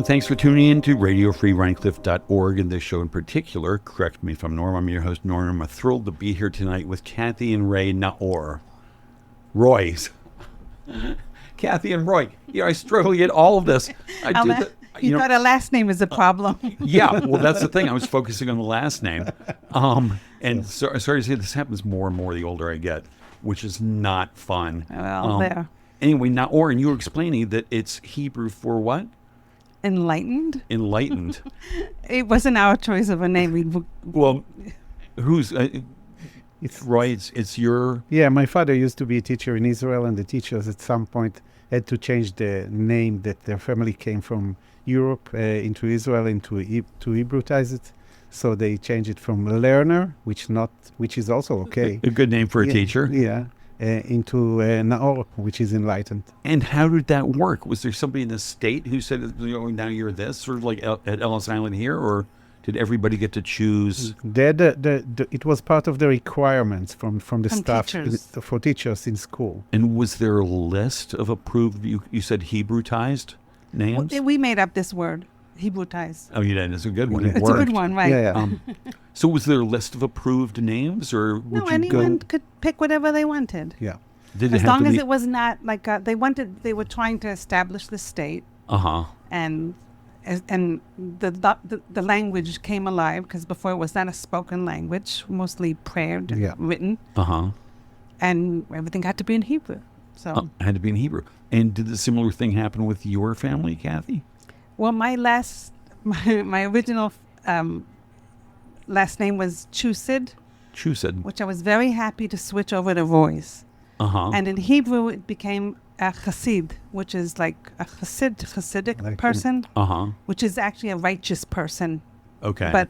thanks for tuning in to RadioFreeRhinecliff.org and this show in particular. Correct me if I'm Norm. I'm your host, Norm. I'm thrilled to be here tonight with Cathy and Roy Naor. Roy's. Cathy and Roy. Yeah, I struggle to get all of this. You thought a last name is a problem. Yeah, well, that's the thing. I was focusing on the last name. Sorry to say this happens more and more the older I get, which is not fun. Well, there. Anyway, Naor, and you were explaining that it's Hebrew for what? Enlightened. Enlightened. It wasn't our choice of a name. Well, who's... It's Roy, it's your... Yeah, my father used to be a teacher in Israel, and the teachers at some point had to change the name that their family came from Europe into Israel to Hebrewitize it. So they changed it from learner, which is also okay. A good name for a teacher. Yeah, into Naor, which is enlightened. And how did that work? Was there somebody in the state who said, now you're this, sort of like at Ellis Island here, or... Did everybody get to choose? It was part of the requirements from the staff for teachers in school. And was there a list of approved, you said Hebrewized names? Well, we made up this word, Hebrewized. Oh, you did. It's a good one. It's a good one, right? Yeah. So was there a list of approved names, or would you anyone could pick whatever they wanted. Yeah. As long as it was not like they were trying to establish the state. And the language came alive, because before it was not a spoken language, mostly prayer, written. And everything had to be in Hebrew. So had to be in Hebrew. And did the similar thing happen with your family, Cathy? Well, my original last name was Chusid. Chusid. Which I was very happy to switch over to Roy's. And in Hebrew, it became a chassid, which is like a Hasidic person, which is actually a righteous person. Okay. But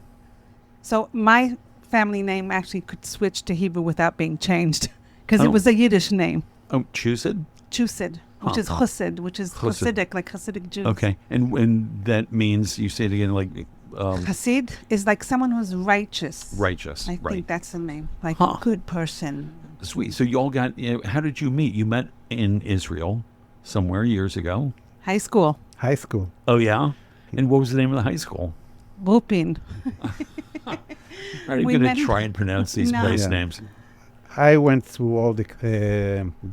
so my family name actually could switch to Hebrew without being changed, because it was a Yiddish name. Oh, Chusid? Chusid, which is Chassid, which is Hasidic, like Hasidic Jews. Okay. And that means, you say it again, like... Chassid is like someone who's righteous. Righteous, I think that's the name. Like a good person. Sweet. So you all got, how did you meet? You met in Israel somewhere years ago. High school. Oh, yeah? And what was the name of the high school? Whooping. I'm going to try and pronounce these place names. I went through all the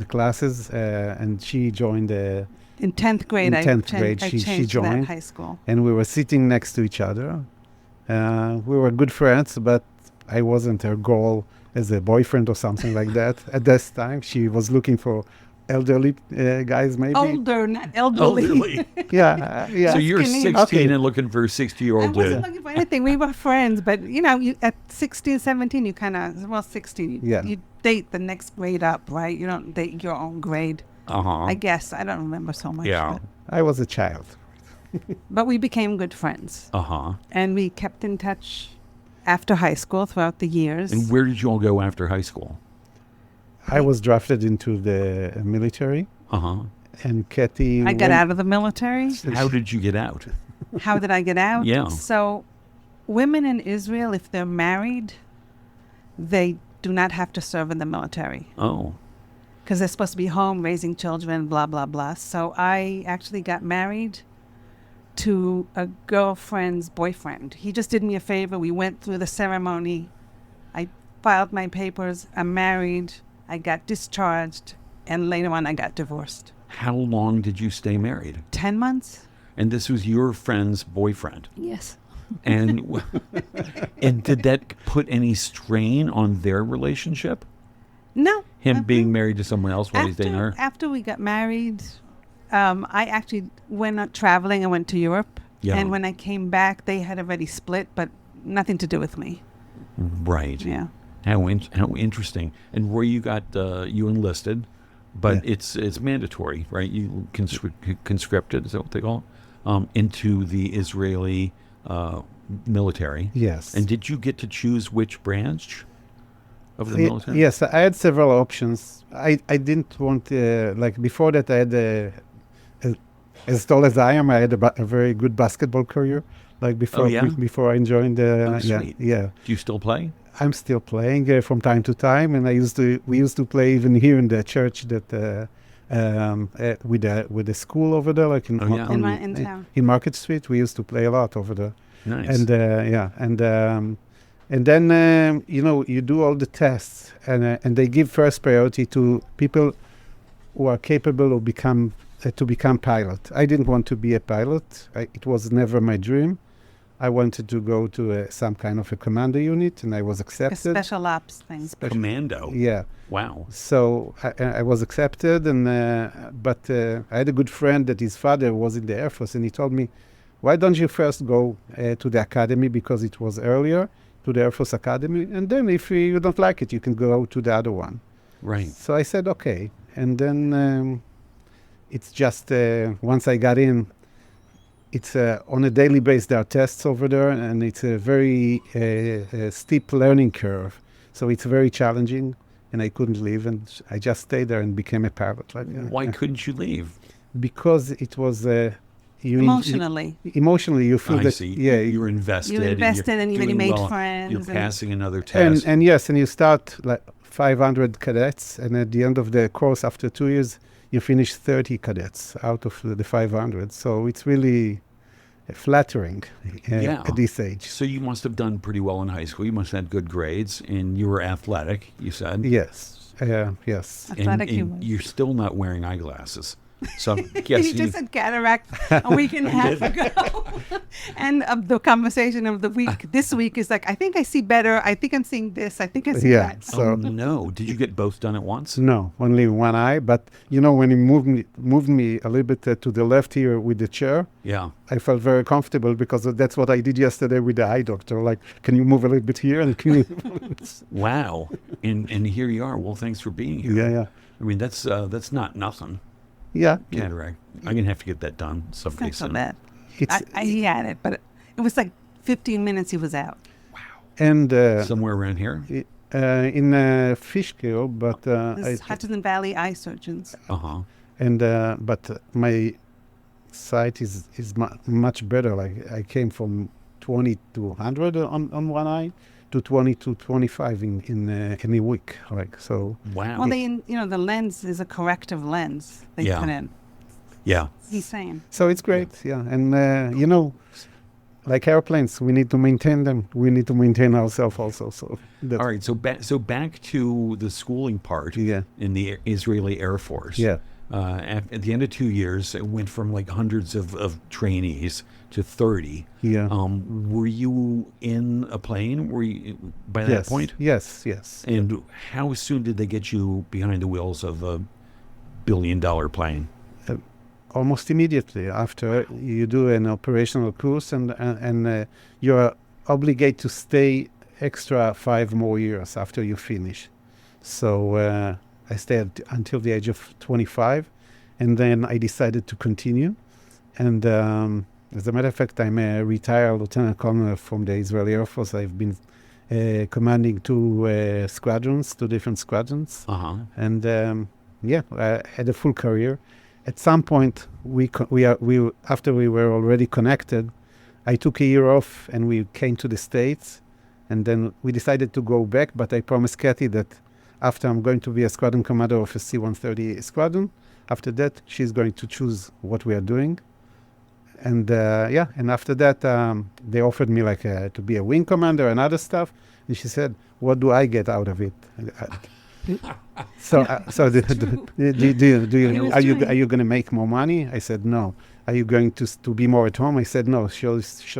classes, and she joined in 10th grade. In 10th grade, she joined that high school. And we were sitting next to each other. We were good friends, but I wasn't her goal as a boyfriend or something like that. At this time, she was looking for elderly guys, maybe. Older, not elderly. Yeah. So you're 16 and looking for a 60-year-old dude. I wasn't looking for anything. We were friends, but you at 16, 17, you kind of, 16, you date the next grade up, right? You don't date your own grade. I guess. I don't remember so much. Yeah. I was a child. But we became good friends. And we kept in touch after high school throughout the years. And where did you all go after high school? I was drafted into the military. And Cathy... I got out of the military. How did you get out? How did I get out? Yeah. So women in Israel, if they're married, they do not have to serve in the military. Oh. Because they're supposed to be home raising children, blah, blah, blah. So I actually got married to a girlfriend's boyfriend. He just did me a favor. We went through the ceremony. I filed my papers. I'm married. I got discharged. And later on, I got divorced. How long did you stay married? 10 months. And this was your friend's boyfriend? Yes. And and did that put any strain on their relationship? No. Him being married to someone else while he's dating her? After we got married, I actually went out traveling. I went to Europe. Yeah. And when I came back, they had already split, but nothing to do with me. Right. Yeah. How interesting. And where you got, you enlisted, but it's mandatory, right? You conscripted, is that what they call it? Into the Israeli military. Yes. And did you get to choose which branch of the military? Yes, I had several options. I didn't want, like before that I had, as tall as I am, I had a very good basketball career. Like before, before I joined the, Do you still play? I'm still playing from time to time, and we used to play even here in the church that with the school over there, like in, Oh, yeah. In town. in Market Street. We used to play a lot over there. Nice. And and then you do all the tests, and they give first priority to people who are capable of to become pilot. I didn't want to be a pilot. It was never my dream. I wanted to go to some kind of a commando unit, and I was A accepted. special ops thing. Commando. Yeah. Wow. So I was accepted, and but I had a good friend that his father was in the Air Force, and he told me, why don't you first go to the academy, because it was earlier, to the Air Force Academy, and then if you don't like it, you can go to the other one. Right. So I said, okay. And then it's just, once I got in, it's on a daily basis, there are tests over there, and it's a very steep learning curve. So it's very challenging, and I couldn't leave, and I just stayed there and became a pilot. Why couldn't you leave? Because it was... Emotionally. Emotionally, you feel I that... see. Yeah, You were invested. You invested and you doing made well. friends. You're and- passing another test. and yes, and you start like 500 cadets, and at the end of the course, after 2 years, you finish 30 cadets out of the 500. So it's really flattering Yeah. at this age. So you must have done pretty well in high school. You must have had good grades, and you were athletic, you said. Yes, yes. Athletic you And were. you're still not wearing eyeglasses. So yes, He just had cataract a week and a half ago. And the conversation of the week, this week is like, I think I see better. I think I'm seeing this. I think I see Yeah, that. so... oh, no. Did you get both done at once? No, only one eye. But when he moved me a little bit to the left here with the chair, Yeah. I felt very comfortable, because that's what I did yesterday with the eye doctor. Like, can you move a little bit here? And can you... Wow. And here you are. Well, thanks for being here. yeah. I mean, that's not nothing. Yeah. Cataract. I'm going to have to get that done someday It's not so soon. bad. It's, He had it, but it was like 15 minutes he was out. and Somewhere around here? in Fishkill, but This Hudson Valley eye surgeons. Uh-huh. but my sight is much better. Like, I came from 20 to 100 on one eye to 20 to 25 in a week. Like, so. Wow. Well, the lens is a corrective lens they Yeah. put in. Yeah. He's saying. So it's great, yeah. And, like airplanes, we need to maintain them. We need to maintain ourselves also. So that's, All right. So back to the schooling part Yeah. in the Israeli Air Force. Yeah. At the end of 2 years, it went from like hundreds of trainees to 30. Yeah. Were you in a plane? Were you by that Yes. point? Yes. And how soon did they get you behind the wheels of a billion-dollar plane? Almost immediately after you do an operational course, and you're obligated to stay extra 5 more years after you finish. So I stayed until the age of 25, and then I decided to continue. And as a matter of fact, I'm a retired lieutenant colonel from the Israeli Air Force. I've been commanding 2 squadrons, 2 different squadrons. Uh-huh. And I had a full career. At some point, after we were already connected, I took a year off and we came to the States, and then we decided to go back. But I promised Cathy that after I'm going to be a squadron commander of a C-130 squadron, after that she's going to choose what we are doing. And and after that they offered me to be a wing commander and other stuff. And she said, "What do I get out of it?" So are you going to make more money? I said no. Are you going to be more at home? I said no. So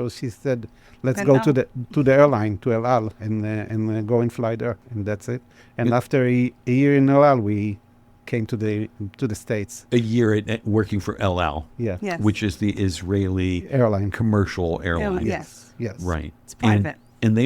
she said, let's Then go no. to the airline, to El Al, and go and fly there, and that's it. And after a year in El Al, we came to the States. A year at working for El Al, Yeah. Yes. which is the Israeli Airline. commercial airline. Yes. Yes. Right. It's private. And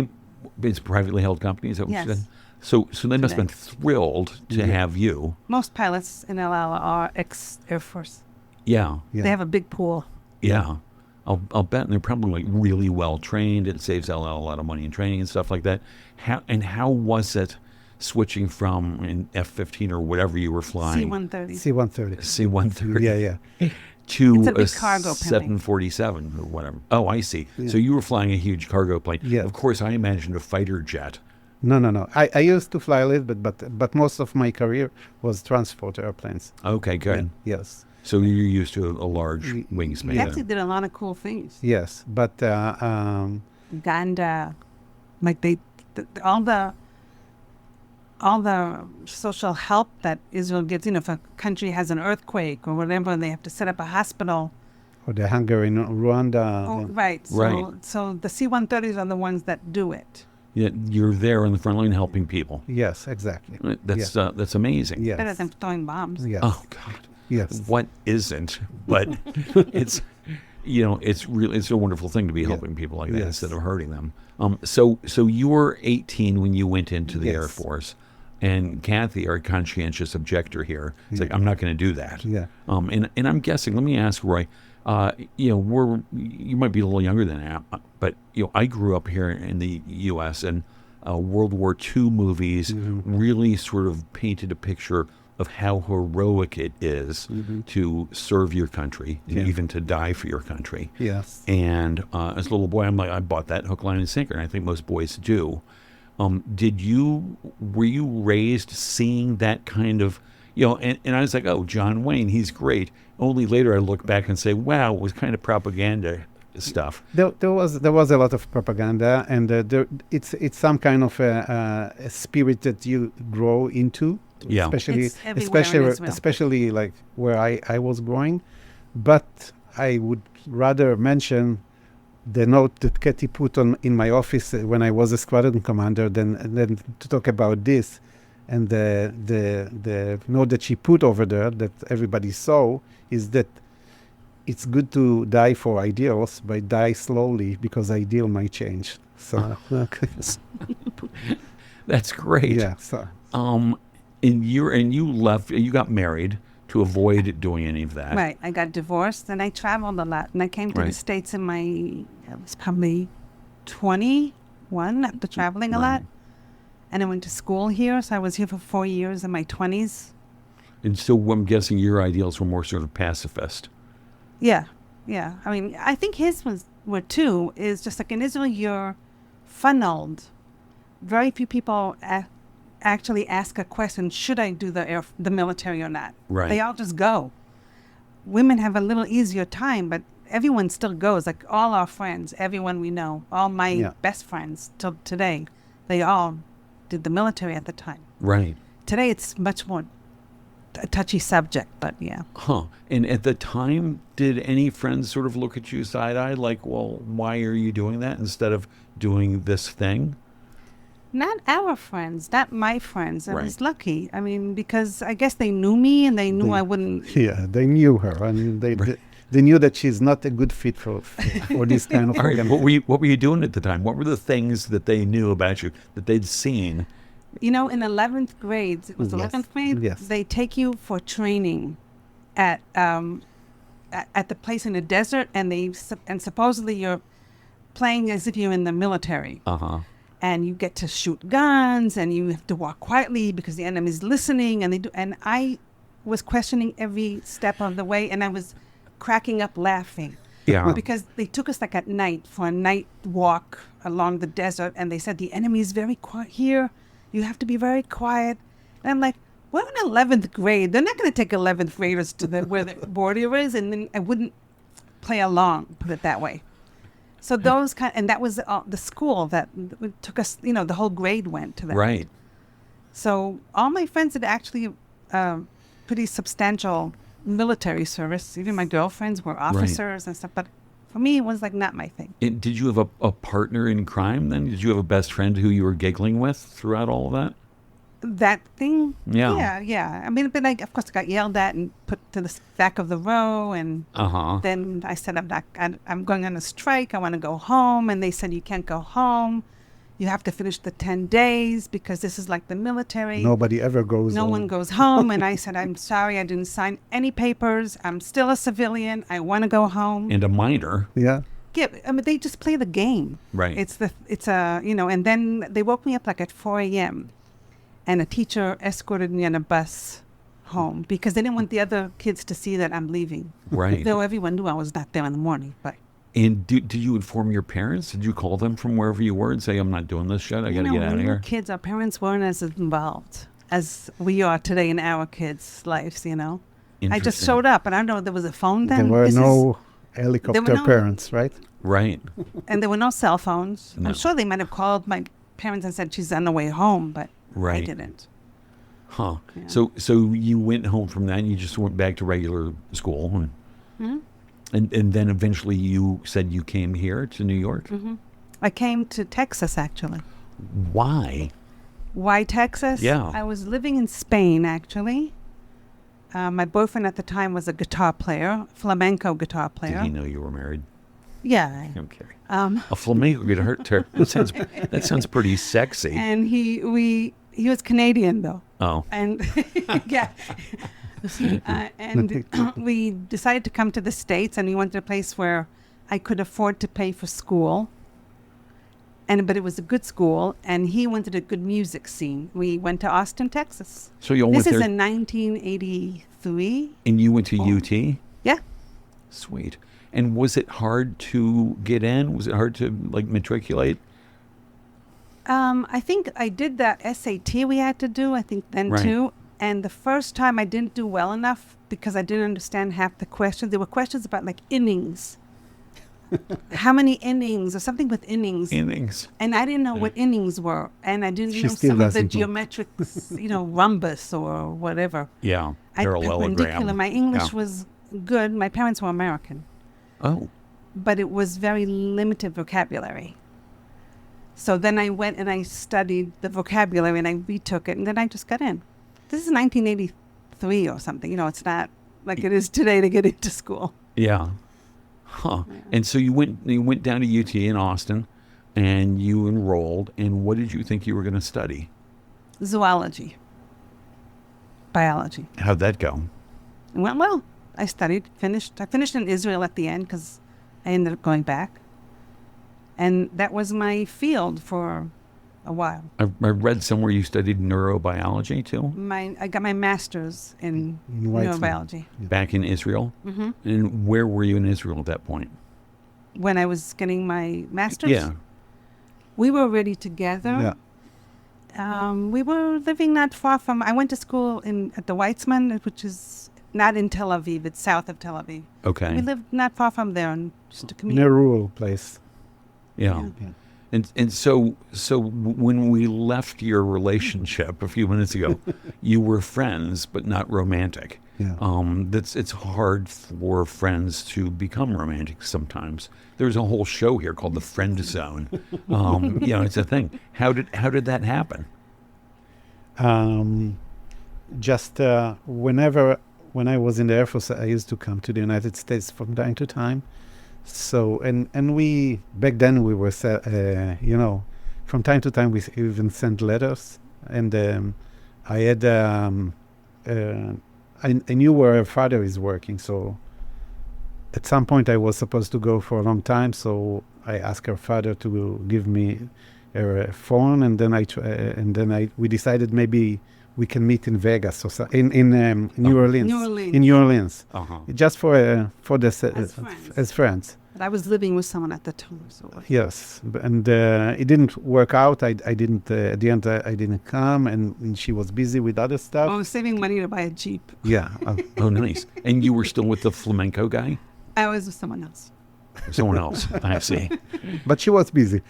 it's a privately held company, is that what Yes. you said? So they must have been thrilled to Yeah. have you. Most pilots in El Al are ex-Air Force. Yeah. Yeah. They have a big pool. Yeah. I'll bet they're probably like really well trained. It saves LL a lot of money in training and stuff like that. How was it switching from an F-15 or whatever you were flying, C-130. C-130. C-130, Yeah. to It's a a big cargo plane. 747 or whatever? Oh, I see. Yeah. So you were flying a huge cargo plane. Yeah. Of course, I imagined a fighter jet No. I used to fly a little bit, but most of my career was transport airplanes. Okay, good. Yes. So you're used to a large wingspan. He then. actually did a lot of cool things. Yes, but Uganda, like all the social help that Israel gets. You know, if a country has an earthquake or whatever, and they have to set up a hospital. or the hunger in Rwanda. Oh, then- right. So, Right. so the C-130s are the ones that do it. Yeah, you're there in the front line helping people. Yes, exactly. That's amazing. Yes. Better than throwing bombs. Yes. Oh God. Yes. What isn't? But it's it's a wonderful thing to be helping people like that Yes. instead of hurting them. So you were 18 when you went into the Air Yes. Force, and Cathy, our conscientious objector here, is like, I'm not going to do that. Yeah. And I'm guessing. Let me ask Roy. You might be a little younger than that, but I grew up here in the U.S. and World War II movies really sort of painted a picture of how heroic it is to serve your country, and Yeah. even to die for your country. Yes. And as a little boy, I'm like, I bought that hook, line, and sinker, and I think most boys do. Were you raised seeing that kind of, and I was like, oh, John Wayne, he's great. Only later I look back and say, wow, it was kind of propaganda stuff. There was a lot of propaganda, and it's some kind of a spirit that you grow into. Yeah. Especially, It's everywhere in Israel. especially like where I was growing. But I would rather mention the note that Cathy put in my office when I was a squadron commander than to talk about this. And the note that she put over there that everybody saw is that it's good to die for ideals, but die slowly because ideal might change. So That's great. yeah. So And you left. You got married to avoid doing any of that. Right. I got divorced and I traveled a lot. And I came to Right. the States I was probably 21 after traveling a lot. And I went to school here. So I was here for 4 years in my 20s. And so I'm guessing your ideals were more sort of pacifist. Yeah. Yeah. I mean, I think his were too, is just like in Israel, you're funneled. Very few people actually ask a question, should I do the military or not? Right. They all just go. Women have a little easier time, but everyone still goes. Like all our friends, everyone we know, all my best friends till today, they all did the military at the time. Right. Today it's much more a touchy subject, but yeah. Huh. And at the time, did any friends sort of look at you side-eyed like, well, why are you doing that instead of doing this thing? Not our friends, not my friends. I Right. was lucky. I mean, because I guess they knew me and they knew I wouldn't. yeah, they knew her, and they knew that she's not a good fit for this kind of All right. organization. What were you doing at the time? What were the things that they knew about you that they'd seen? You know, in 11th grade, it was Yes. 11th grade, Yes. they take you for training at the place in the desert, and supposedly you're playing as if you're in the military. Uh-huh. And you get to shoot guns, and you have to walk quietly because the enemy's listening, and I was questioning every step of the way, and I was cracking up laughing. Yeah. Because they took us like at night for a night walk along the desert, and they said the enemy is very quiet here. You have to be very quiet. And I'm like, we're in 11th grade. They're not going to take 11th graders to where the border is, and then I wouldn't play along, put it that way. So those and that was the school that took us, the whole grade went to that. Right. So all my friends had actually pretty substantial military service. Even my girlfriends were officers and stuff. But for me, it was like not my thing. And did you have a partner in crime then? Did you have a best friend who you were giggling with throughout all of that? That thing? Yeah. Yeah. I mean, but of course, I got yelled at and put to the back of the row. And Uh-huh. then I said, I'm going on a strike. I want to go home. And they said, you can't go home. You have to finish the 10 days because this is like the military. Nobody ever goes. No home. one goes home. And I said, I'm sorry, I didn't sign any papers. I'm still a civilian. I want to go home. And a minor. Yeah. Yeah, I mean, they just play the game. Right. And then they woke me up like at 4 a.m. And a teacher escorted me on a bus home because they didn't want the other kids to see that I'm leaving. Right. Though everyone knew I was not there in the morning. But And did you inform your parents? Did you call them from wherever you were and say, I'm not doing this shit, I got to get out when of we were here? kids, our parents weren't as involved as we are today in our kids' lives, I just Interesting. showed up, and I don't know if there was a phone then. There were This no helicopter no- parents, right? Right. and there were no cell phones. No. I'm sure they might have called my parents and said she's on the way home, but I Right. didn't. Huh. Yeah. So you went home from that and you just went back to regular school. Mhm. And then eventually you said you came here to New York? Hmm. I came to Texas, actually. Why? Why Texas? Yeah. I was living in Spain, actually. My boyfriend at the time was a guitar player, flamenco guitar Did player. he know you were married? Yeah. I'm kidding. Um, A flamenco could hurt her. That sounds pretty sexy. and he was Canadian, though. Oh. And yeah. And we decided to come to the States, and we went to a place where I could afford to pay for school. But it was a good school, and he wanted a good music scene. We went to Austin, Texas. So you all This went is there in 1983. and you went to Oh. UT? Yeah. Sweet. And was it hard to get in? Was it hard to matriculate? I think I did that SAT we had to do, I think then Right. too. And the first time I didn't do well enough because I didn't understand half the questions. There were questions about innings. How many innings or something with innings. Innings. And I didn't know what innings were. And I didn't She know still some of the doesn't know. geometric, rhombus or whatever. Yeah. Perpendicular. Parallelogram. My English Yeah. was good. My parents were American. Oh. But it was very limited vocabulary. So then I went and I studied the vocabulary and I retook it, and then I just got in. This is 1983 or something. It's not like it is today to get into school. Yeah. Huh. And so you went down to UT in Austin and you enrolled, and what did you think you were going to study? Zoology. Biology. How'd that go? It went well. I finished. I finished in Israel at the end because I ended up going back. And that was my field for a while. I read somewhere you studied neurobiology too, I got my master's in In Weizmann. neurobiology. back in Israel. Hmm. And where were you in Israel at that point? When I was getting my master's, Yeah. we were already together. Yeah. We were living not far from. I went to school at the Weizmann, which is not in Tel Aviv. It's south of Tel Aviv. Okay. We lived not far from there, and just a In commute. a rural place. Yeah. Yeah. And so when we left your relationship a few minutes ago, you were friends but not romantic. Yeah. It's hard for friends to become romantic sometimes. There's a whole show here called The Friend Zone. It's a thing. How did that happen? Just when I was in the Air Force, I used to come to the United States from time to time. So and we back then we were from time to time we even sent letters, and I had I knew where her father is working, so at some point I was supposed to go for a long time, so I asked her father to give me her phone, and then we decided maybe we can meet in Vegas or in New Orleans. New Orleans. In New Orleans, Uh-huh. just for the As friends. as friends. But I was living with someone at the time, so Yes, and it didn't work out. I didn't at the end. I didn't come, and she was busy with other stuff. I was saving money to buy a Jeep. Yeah, Oh, nice. And you were still with the flamenco guy? I was with someone else. Someone else. I see. but she was busy.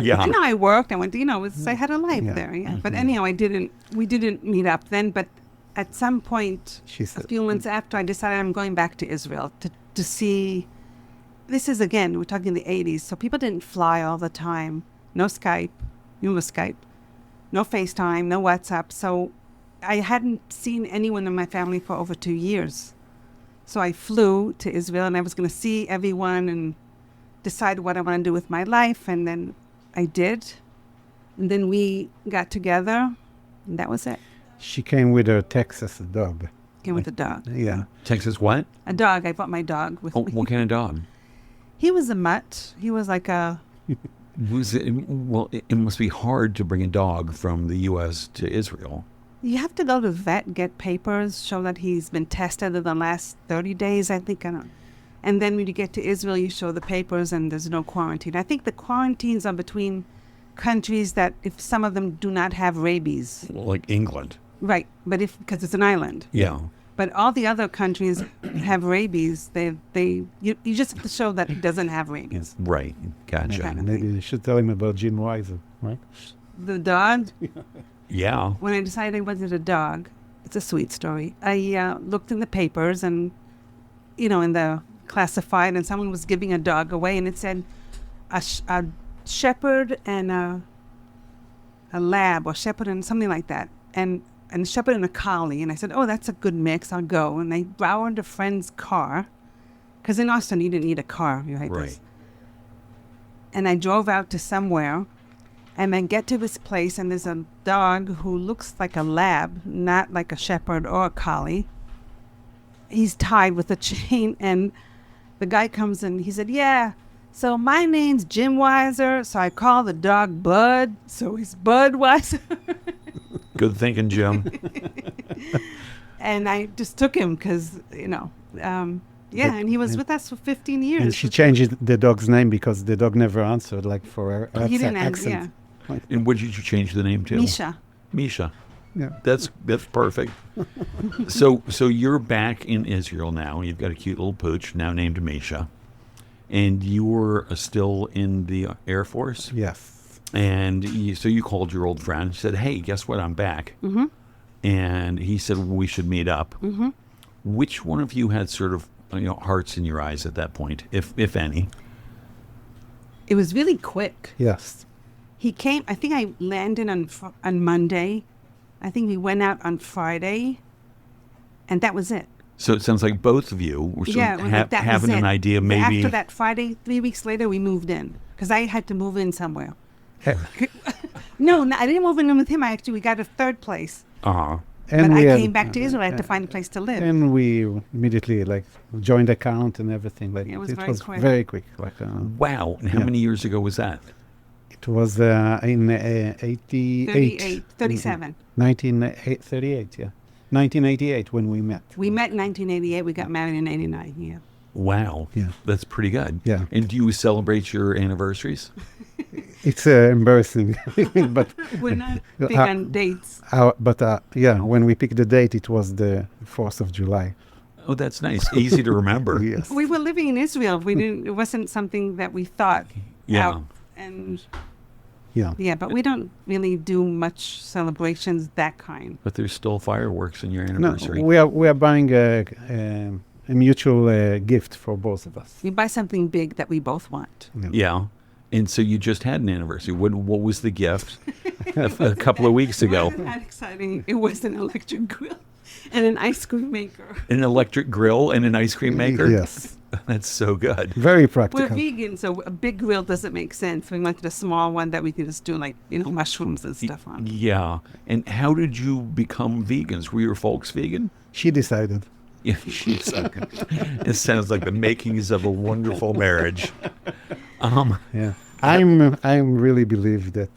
Yeah. I worked. I went to, I had a life Yeah. there. Yeah. But anyhow, we didn't meet up then. But at some point, She a said, few months after, I decided I'm going back to Israel to see. This is, again, we're talking the 80s. So people didn't fly all the time. No Skype. You were Skype. No FaceTime. No WhatsApp. So I hadn't seen anyone in my family for over 2 years. So I flew to Israel, and I was going to see everyone and decide what I want to do with my life. And then I did. And then we got together, and that was it. she came with her Texas dog. Came with a dog. Yeah, Texas what? A dog. I brought my dog with Oh, me. what kind of dog? He was a mutt. He was like a... Well, it must be hard to bring a dog from the U.S. to Israel. You have to go to vet, get papers, show that he's been tested in the last 30 days, I think. I don't. And then when you get to Israel, you show the papers and there's no quarantine. I think the quarantines are between countries that if some of them do not have rabies. Like England. Right, but because it's an island. Yeah. But all the other countries have rabies. You just have to show that he doesn't have rabies. Right. Gotcha. Kind of Maybe thing. you should tell him about Jim Weiser, right? The dog, Yeah. when I decided I wanted a dog, it's a sweet story. I looked in the papers and, in the classified, and someone was giving a dog away, and it said a shepherd and a lab, or shepherd and something like that, and a shepherd and a collie. And I said, oh, that's a good mix. I'll go. And I borrowed a friend's car, because in Austin you didn't need a car, right? Right. And I drove out to somewhere, and then get to this place, and there's a dog who looks like a lab, not like a shepherd or a collie. He's tied with a chain, and the guy comes in. He said, yeah, so my name's Jim Weiser, so I call the dog Bud, so he's Bud Weiser. Good thinking, Jim. And I just took him because, and he was with us for 15 years. And she changed the dog's name because the dog never answered, like for her He didn't accent. And what did you change the name to? Misha. Misha. Yeah. That's perfect. So you're back in Israel now. You've got a cute little pooch now named Misha, and you were still in the Air Force. Yes. And so you called your old friend and said, "Hey, guess what? I'm back." Mm-hmm. And he said, well, "We should meet up." Mm-hmm. Which one of you had sort of hearts in your eyes at that point, if any? It was really quick. Yes. He came, I think I landed on Monday. I think we went out on Friday, and that was it. So it sounds like both of you were sort of that was having an it. idea maybe. After that Friday, 3 weeks later, we moved in because I had to move in somewhere. No, I didn't move in with him. We got a third place. Uh-huh. But I came back to Israel. I had to find a place to live. And we immediately joined account and everything. It was very quick. Very quick. Wow. And how many years ago was that? It was in 88. 37. 1938, yeah. 1988 when we met. We met in 1988. We got married in 89, yeah. Wow. Yeah. That's pretty good. Yeah. And do you celebrate your anniversaries? It's embarrassing, but we're not big on dates. When we picked the date, it was the 4th of July. Oh, that's nice. Easy to remember. Yes. We were living in Israel. It wasn't something that we thought out. And but we don't really do much celebrations that kind. But there's still fireworks in your No, anniversary. we are buying a mutual gift for both of us. We buy something big that we both want. Yeah. And so you just had an anniversary. What was the gift a couple of weeks ago? It wasn't that exciting. It was an electric grill and an ice cream maker. An electric grill and an ice cream maker? Yes. That's so good. Very practical. We're vegan, so a big grill doesn't make sense. We wanted a small one that we could just do mushrooms and stuff on. Yeah. And how did you become vegans? Were your folks vegan? She decided. Yeah, she's okay. It sounds like the makings of a wonderful marriage. Yeah, I'm really believe that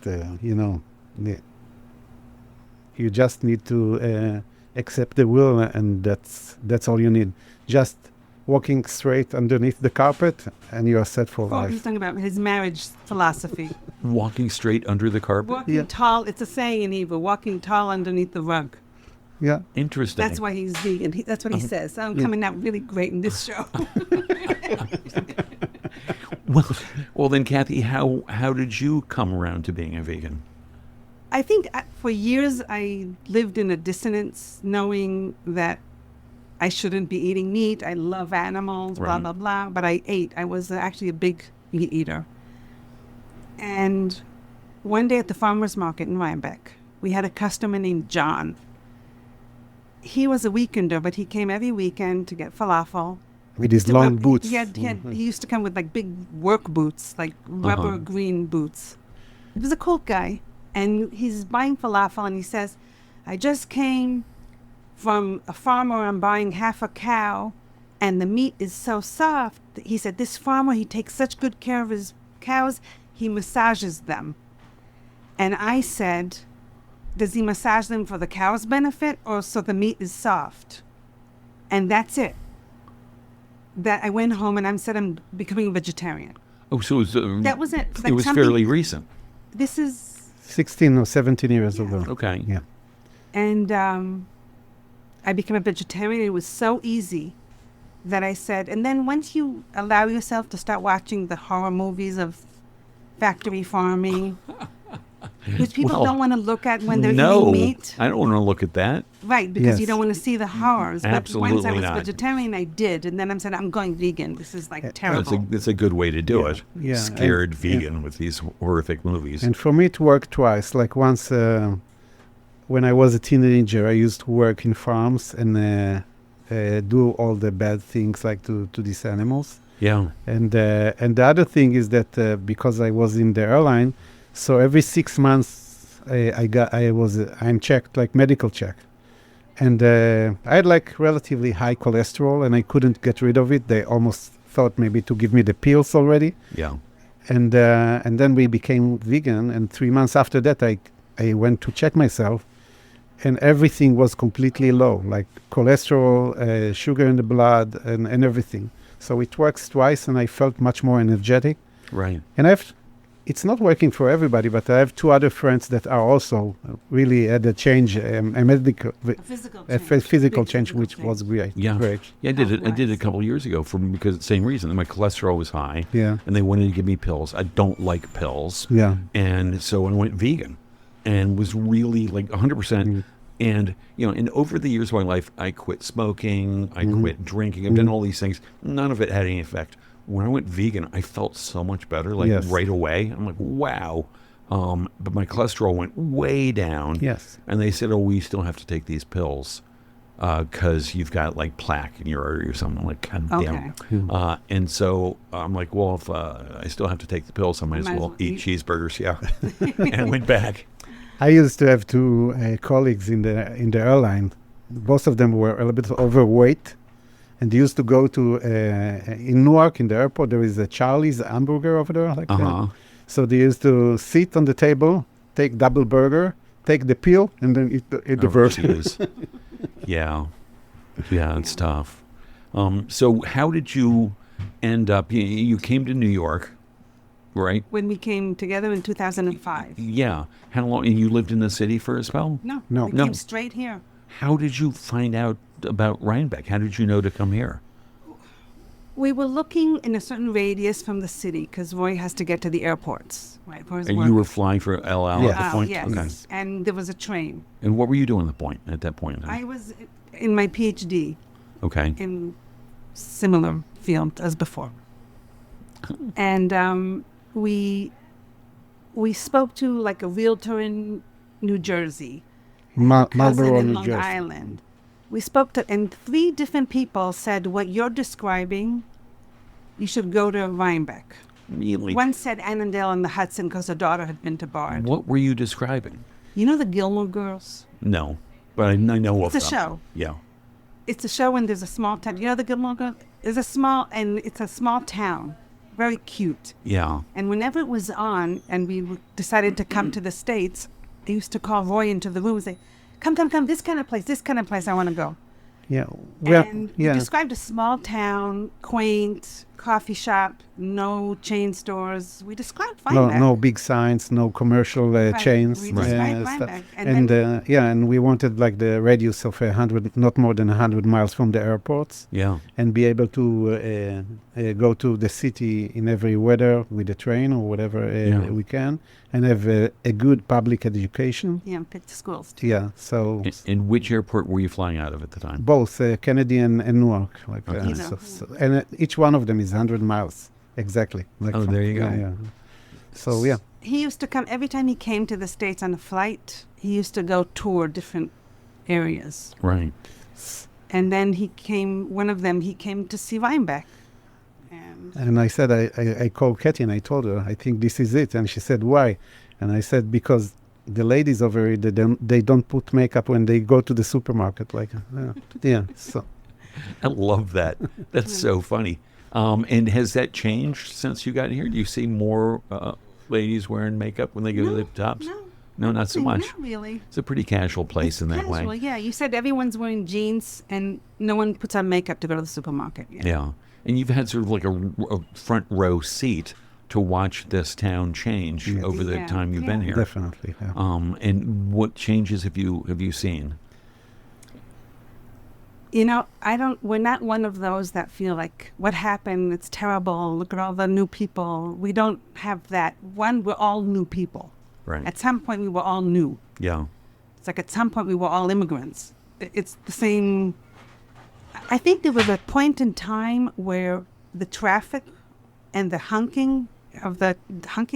you just need to accept the will, and that's all you need. Just walking straight underneath the carpet, and you are set for life. He's talking about his marriage philosophy. Walking straight under the carpet? Walking tall. It's a saying in Hebrew. Walking tall underneath the rug. Yeah. Interesting. That's why he's vegan. That's what he says. I'm coming out really great in this show. Well, then, Cathy, how did you come around to being a vegan? I think for years I lived in a dissonance, knowing that I shouldn't be eating meat. I love animals, blah, blah, blah. But I ate. I was actually a big meat eater. And one day at the farmer's market in Rhinebeck, we had a customer named John. He was a weekender, but he came every weekend to get falafel. With his long boots. He used to come with big work boots, like rubber green boots. He was a cool guy. And he's buying falafel, and he says, I just came from a farmer. I'm buying half a cow, and the meat is so soft. He said, this farmer, he takes such good care of his cows, he massages them. And I said, does he massage them for the cow's benefit or so the meat is soft? And that's it. that I went home and I said I'm becoming a vegetarian. Oh, so it was, That was it. it was fairly recent. This is 16 or 17 years Yeah. ago. Okay. Yeah. And I became a vegetarian. It was so easy that I said, and then once you allow yourself to start watching the horror movies of factory farming, which people Well, don't want to look at when they're No, eating meat. I don't want to look at that. Right, because you Yes. don't want to see the horrors. But once I Absolutely was not. vegetarian, I did. And then I said, I'm going vegan. This is like terrible. That's a good way to do it. Yeah, Scared and- vegan with these horrific movies. And for me, it worked twice. Like once, when I was a teenager, I used to work in farms and do all the bad things like to these animals. Yeah. And the other thing is that because I was in the airline, so every 6 months I'm checked, like medical check, and I had like relatively high cholesterol and I couldn't get rid of it. They almost thought maybe to give me the pills already. Yeah. And then we became vegan, and 3 months after that I went to check myself, and everything was completely low, like cholesterol, sugar in the blood, and everything. So it works twice, and I felt much more energetic. Right. And it's not working for everybody, but I have 2 other friends that are also really had a change, a medical, A physical a change. physical Big change, physical which change. was great. Yeah. Great. Yeah, I did it. I did it a Nice. couple of years ago because the same reason. My cholesterol was high. Yeah. And they wanted to give me pills. I don't like pills. Yeah. And so I went vegan and was really like 100%. Mm. And, and over the years of my life, I quit smoking. I Mhm. quit drinking. I've done all these things. None of it had any effect. When I went vegan, I felt so much better, like Yes. right away. I'm like, wow. But my cholesterol went way down. Yes. And they said, oh, we still have to take these pills because you've got like plaque in your artery or something. I'm like, God damn. Okay. And so I'm like, well, if I still have to take the pills, I might as well eat cheeseburgers. Yeah. And I went back. I used to have 2 colleagues in the airline. Both of them were a little bit overweight, and they used to go to in Newark in the airport. There is a Charlie's hamburger over there, like Uh-huh. that. So they used to sit on the table, take double burger, take the pill, and then eat the Oh, burger. jeez. Yeah. Yeah, it's tough. So how did you end up, you came to New York, right? When we came together in 2005. Yeah. How long, and you lived in the city for a spell? No, No. we No. came straight here. How did you find out about Rhinebeck? How did you know to come here? We were looking in a certain radius from the city because Roy has to get to the airports, right? For his And work. you were flying for El Al Yes. at the point? Yes. Okay. And there was a train. And what were you doing at that point? I was in my PhD Okay. in similar field as before. And we spoke to like a realtor in New Jersey, cousin Marlboro, in New Long Jersey. Island. We spoke to, and 3 different people said, what you're describing, you should go to Rhinebeck. Really? One said Annandale and the Hudson because her daughter had been to Bard. What were you describing? You know the Gilmore Girls? No, but I know of It's a them. show. Yeah. It's a show and there's a small town. You know the Gilmore Girls? It's a small town. Very cute. Yeah. And whenever it was on and we decided to come to the States, I used to call Roy into the room and say, come, this kind of place I want to go. Yeah. Well, And yeah. we described a small town, quaint, coffee shop, no chain stores. We described Rhinebeck. No big signs, no commercial chains. We described stuff. Rhinebeck. And and we wanted like the radius of 100, not more than 100 miles from the airports, Yeah. and be able to go to the city in every weather with the train or whatever Yeah. we can, and have a good public education. Yeah, and picked schools too. Yeah, so And which airport were you flying out of at the time? both Kennedy and Newark, like Okay. and each one of them is 100 miles exactly. Like Oh, there you go. Yeah. So yeah. He used to come every time he came to the States on a flight. He used to go tour different areas, Right. and then he came to see Rhinebeck. And And I said, I called Cathy and I told her, I think this is it. And she said, why? And I said, because the ladies over here, they don't put makeup when they go to the supermarket. Like, yeah. So I love that. That's so funny. And has that changed since you got here? Do you see more ladies wearing makeup when they go to the tops? No, not so much. Not really. It's a pretty casual place in that Casual, way. yeah. You said everyone's wearing jeans and no one puts on makeup to go to the supermarket. Yeah. And you've had sort of like a front row seat to watch this town change Yes. over the Yeah, time you've been yeah. here. Definitely. Yeah. And what changes have you seen? You know, we're not one of those that feel like, what happened? It's terrible. Look at all the new people. We don't have that. One, we're all new people. Right. At some point, we were all new. Yeah. It's like at some point, we were all immigrants. It's the same. I think there was a point in time where the traffic and the honking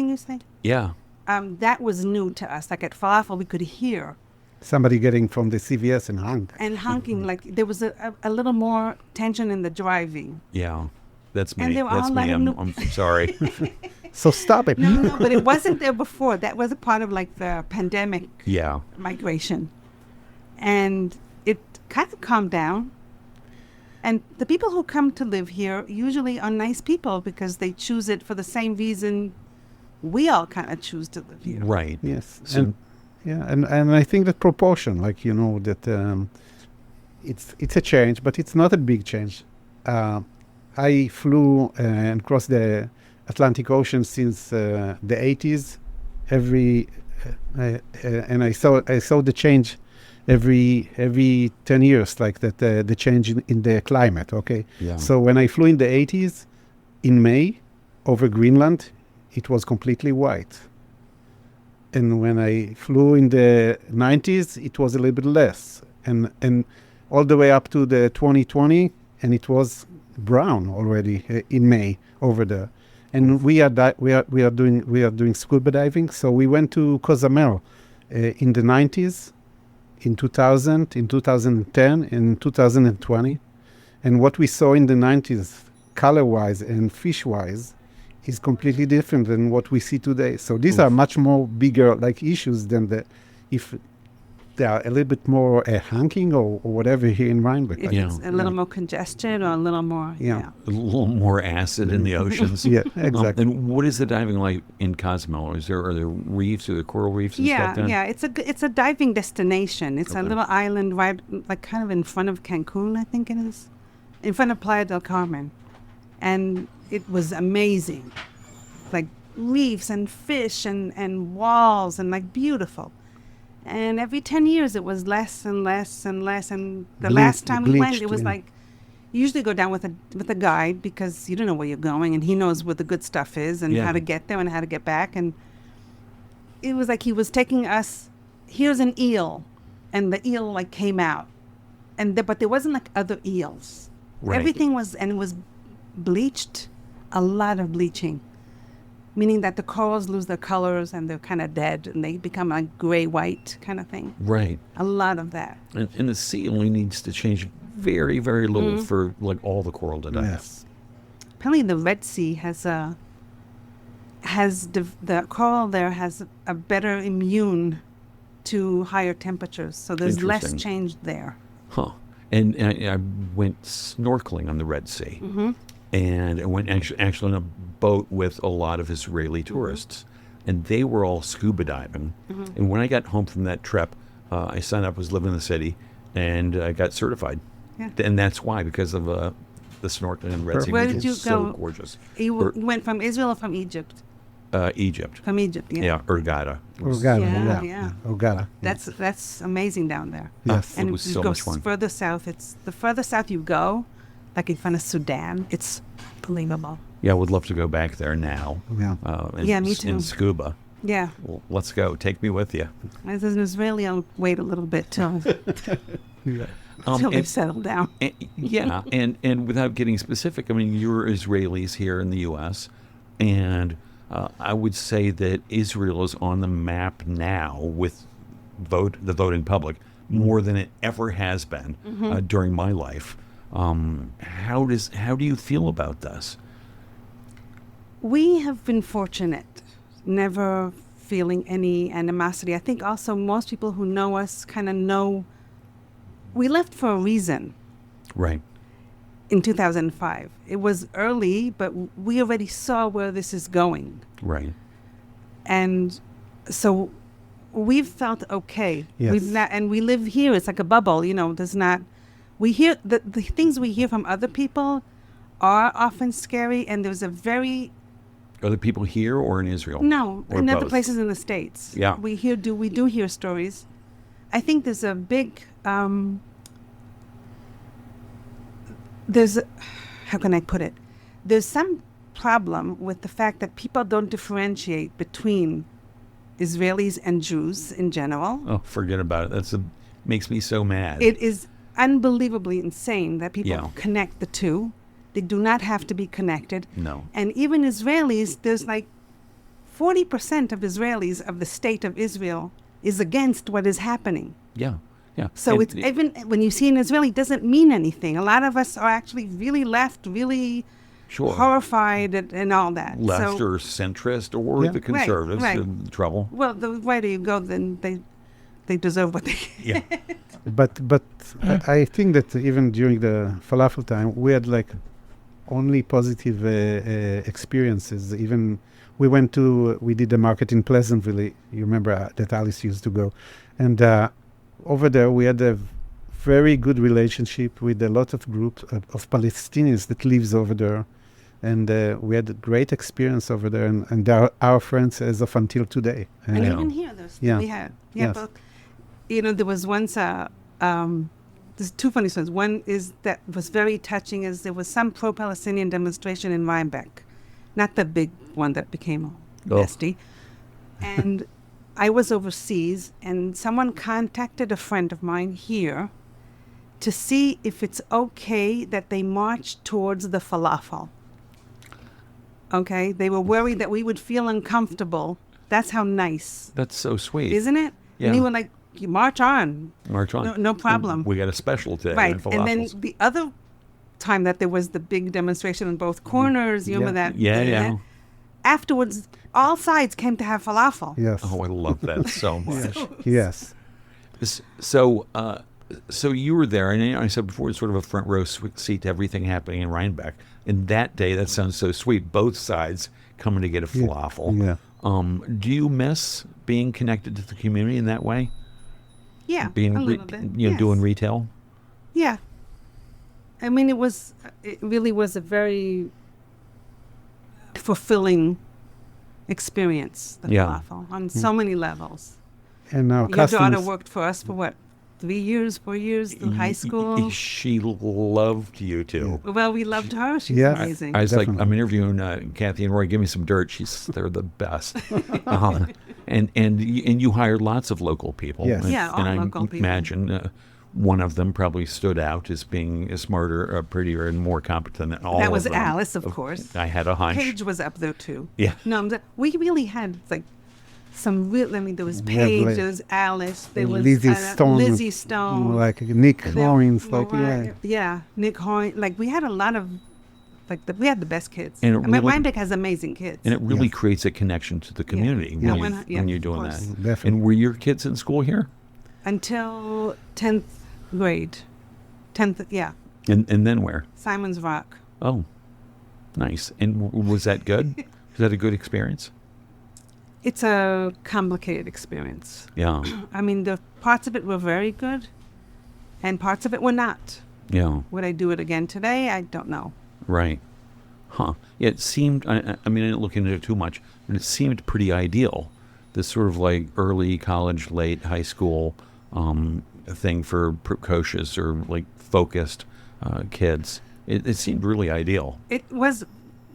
you say? Yeah. That was new to us. Like at Falafel, we could hear. Somebody getting from the CVS and hung. And honking, like there was a little more tension in the driving. Yeah. That's me. And they were That's all me. letting I'm sorry. So stop it. No, but it wasn't there before. That was a part of like the pandemic Yeah. migration. And it kind of calmed down. And the people who come to live here usually are nice people because they choose it for the same reason we all kind of choose to live here. Right. Yes. So- And I think that proportion, like, you know, that it's a change, but it's not a big change. I flew and crossed the Atlantic Ocean since the 80s. And I saw the change every 10 years, like that the change in the climate. Okay. Yeah. So when I flew in the 80s, in May over Greenland, it was completely white. And when I flew in the 90s, it was a little bit less. And all the way up to the 2020, and it was brown already in May over there. And we are doing scuba diving. So we went to Cozumel in the 90s, in 2000, in 2010, in 2020. And what we saw in the 90s, color-wise and fish-wise, is completely different than what we see today. So these are much more bigger like issues than if they are a little bit more honking or whatever here in Rhinebeck. If Yeah. it's a little more congested or a little more, Yeah. A little more acid in the oceans. Yeah, exactly. And what is the diving like in Cozumel? Are there reefs or the coral reefs and stuff down? Yeah. It's a diving destination. It's Okay. a little island right, like kind of in front of Cancun, I think it is, in front of Playa del Carmen, and it was amazing, like reefs and fish and walls and like beautiful. And every 10 years it was less and less and less. And the last time we went, it was yeah. like, you usually go down with a guide because you don't know where you're going, and he knows where the good stuff is and Yeah. how to get there and how to get back. And it was like he was taking us, here's an eel, and the eel like came out, but there wasn't like other eels. Right. Everything was, and it was bleached, a lot of bleaching, meaning that the corals lose their colors and they're kind of dead and they become like gray-white kind of thing. Right. A lot of that. And the sea only needs to change very, very little Mm-hmm. for like all the coral to die. Yes. Apparently the Red Sea the coral there has a better immune to higher temperatures, so there's less Interesting. change there. Huh. And I went snorkeling on the Red Sea. Mm-hmm. And I went actually on a boat with a lot of Israeli tourists. And they were all scuba diving. Mm-hmm. And when I got home from that trip, I signed up, was living in the city, and I got certified. Yeah. And that's why, because of the snorkeling in the Red Sea. Where which did is you so go? gorgeous. You Or- went from Israel or from Egypt? Egypt. From Egypt, yeah. Yeah, Hurghada. Hurghada, Yeah. Hurghada. That's amazing down there. Yes. And It was if you so go much fun. further south, the further south you go, like in front of Sudan, it's unbelievable. Yeah, I would love to go back there now. Yeah. And, Yeah, me too. And scuba. Yeah. Well, let's go. Take me with you. As an Israeli, I'll wait a little bit till Um, they and- settle down. yeah, and without getting specific, I mean, you're Israelis here in the U.S., and I would say that Israel is on the map now with the voting public more than it ever has been during my life. How do you feel about this? We have been fortunate, never feeling any animosity. I think also most people who know us kind of know we left for a reason. Right. In 2005. It was early, but we already saw where this is going. Right. And so we've felt okay. Yes. We've not, and we live here. It's like a bubble, there's not, we hear, the things we hear from other people are often scary, and there's a very Are the people here or in Israel? no Or in other both? places in the States. Yeah. we do hear stories. I think there's a big how can I put it? There's some problem with the fact that people don't differentiate between Israelis and Jews in general. Oh, forget about it. Makes me so mad. It is unbelievably insane that people Yeah. connect the two. They do not have to be connected. No. And even Israelis, there's like 40% of Israelis of the state of Israel is against what is happening. Yeah. Yeah. So And it's even when you see an Israeli, it doesn't mean anything. A lot of us are actually really left, really sure. horrified and all that. Left So, or centrist or Yeah. the conservatives right. in trouble. well, the whiter you go, then they deserve what they get. Yeah. But I think that even during the falafel time, we had like only positive experiences. Even we did the market in Pleasantville. You remember that Alice used to go, and over there we had a very good relationship with a lot of groups of Palestinians that lives over there, and we had a great experience over there, and they are our friends as of until today. And Yeah. even here, there's Yeah. we had Yes. but there was once there's two funny stories. One is that was very touching is there was some pro-Palestinian demonstration in Rhinebeck, not the big one that became Oh. nasty. And I was overseas, and someone contacted a friend of mine here to see if it's okay that they marched towards the falafel. Okay, they were worried that we would feel uncomfortable. That's how nice, That's so sweet. isn't it? Yeah. And he was like, "You march on, March on. no problem." We got a special today. Right. on And then falafels. the other time that there was the big demonstration on both corners, you remember that? Yeah. Afterwards, all sides came to have falafel. Yes. Oh, I love that so much. Yes. So you were there, and I said before, it's sort of a front row seat to everything happening in Rhinebeck. And that day, that sounds so sweet. Both sides coming to get a falafel. Yeah. Do you miss being connected to the community in that way? Yeah, Being a little bit. Yes. doing retail. Yeah. I mean, it really was a very fulfilling experience, the Yeah. falafel, on so many levels. And our Your daughter customers. worked for us for what, 3 years, 4 years, through high school? She loved you too. Well, we loved her. She's Yeah. amazing. I was like, Definitely. I'm interviewing Cathy and Roy. Give me some dirt. They're the best. And you hired lots of local people. Yes. Yeah, all and I local people. imagine one of them probably stood out as being smarter, prettier, and more competent than all That of was them. Alice, of course. I had a hunch. Paige was up there too. Yeah. No, we really had like some real. I mean, there was We had, Paige, like, there was Alice, there was Lizzie Stone. Lizzie Stone, Like Nick there- Lawrence. Like, Mariah- yeah. yeah, Nick Hoyne. Like we had a lot of, we had the best kids. And it I mean, really- Rhinebeck has amazing kids. And it really Yes. creates a connection to the community Yeah, when, when- yeah, when you're of doing course. that. Definitely. And were your kids in school here? Until 10th grade. 10th, yeah. And then where? Simon's Rock. Oh, nice. And was that good? Was that a good experience? It's a complicated experience. Yeah. I mean, the parts of it were very good, and parts of it were not. Yeah. Would I do it again today? I don't know. Right. Huh. Yeah, it seemed, I mean, I didn't look into it too much, but it seemed pretty ideal. This sort of like early college, late high school thing for precocious or like focused kids. It seemed really ideal. It was,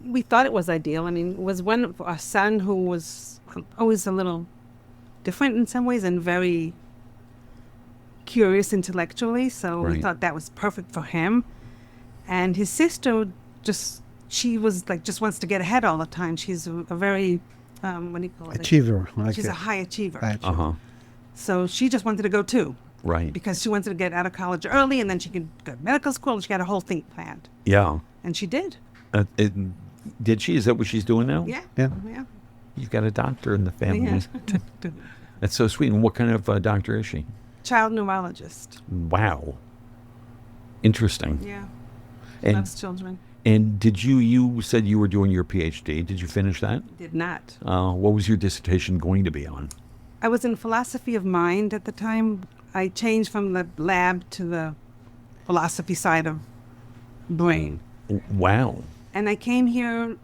we thought it was ideal. I mean, it was one of our son who was always a little different in some ways and very curious intellectually. So we Right. thought that was perfect for him. And his sister she was like, just wants to get ahead all the time. She's a very, what do you call it? Achiever. Like She's a high achiever. high achiever. Uh-huh. So she just wanted to go too, Right. because she wanted to get out of college early and then she could go to medical school, and she got a whole thing planned. Yeah. And she did. Did she? Is that what she's doing now? Yeah. Yeah. Yeah. You've got a doctor in the family. Yeah. That's so sweet. And what kind of doctor is she? Child neurologist. Wow. Interesting. Yeah. And Loves children. and did you said you were doing your PhD. Did you finish that? Did not. What was your dissertation going to be on? I was in philosophy of mind at the time. I changed from the lab to the philosophy side of brain. Wow. And I came here